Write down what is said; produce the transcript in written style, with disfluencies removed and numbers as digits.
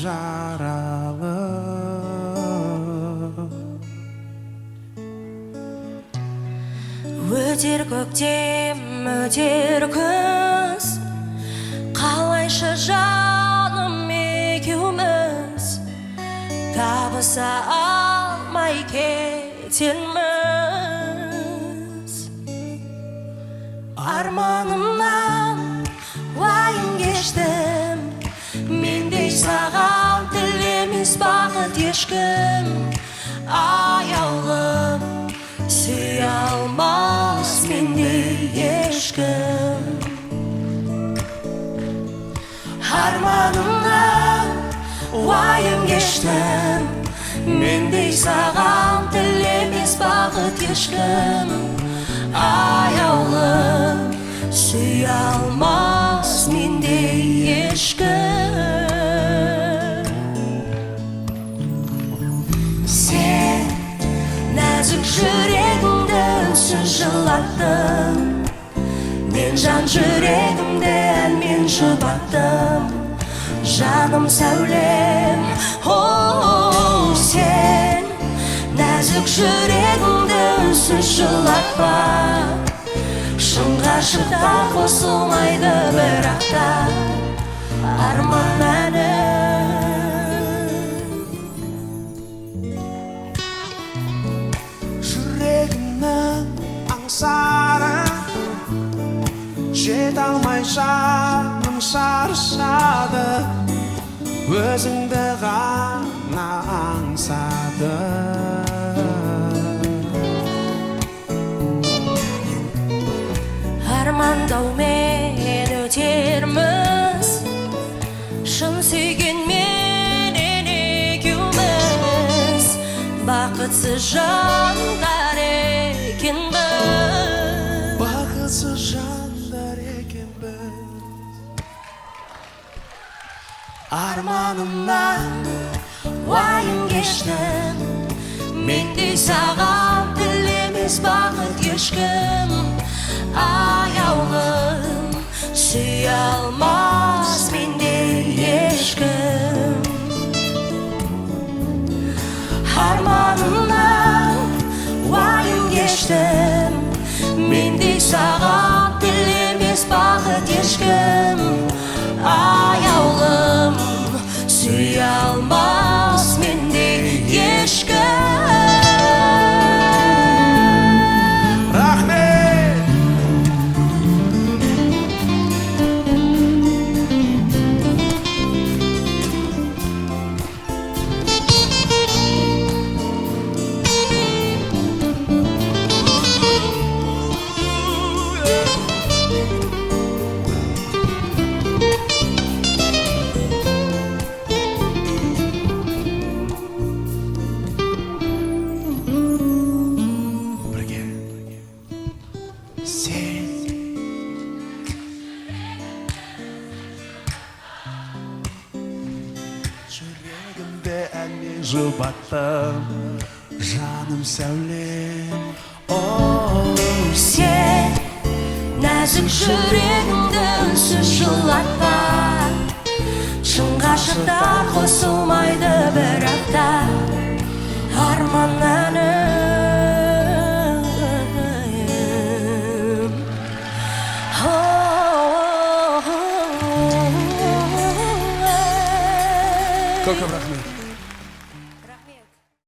жаралы. Өтер көктем, өтер күз, қалайша жаным екеуміз, табыса алмай кетерміз. Арманымнан уайым кештім, Мендей саған тілемес бақытты ешкім. Аяулым, сүйе алмас мендей ешкім. Арманымнан уайым кештім, Мендей саған тілемес бақытты ешкім. Аяулым, сүйе алмас мендей ешкім. Сен нәзік жүрегімді үнсіз жылаттың, мен жан жүрегімді әнмен жұбаттым. Жаным сәулем, оу, сен нәзік жүрегімді үнсіз жылатпа. Шынға шықта қосылмайды бірақта арман әні. Жүрегімнің аңсары, жете алмай жаным шаршады, өзіңді ғана аңсады. Армандаумен өтерміз, шын сүйгенменен екеуміз, бақытсыз жандар екенбіз. Бақытсыз жандар екенбіз. Арманымнан уайым кештім, Мендей саған тілемес бақытты ешкім. Аяулым, сүйе алмас мендей ешкім. Арманымнан уайым кештім, Мендей саған тілемес бақытты ешкім. Аяулым, сүйе алмас мендей ешкім. Жүрегімді әнмен жұбаттым, жаным сәулем, оу, сен нәзік жүрегімді үнсіз жылатпа. Шын ғашықтар қосылмайды бірақта арман әнім. Көп рахмет.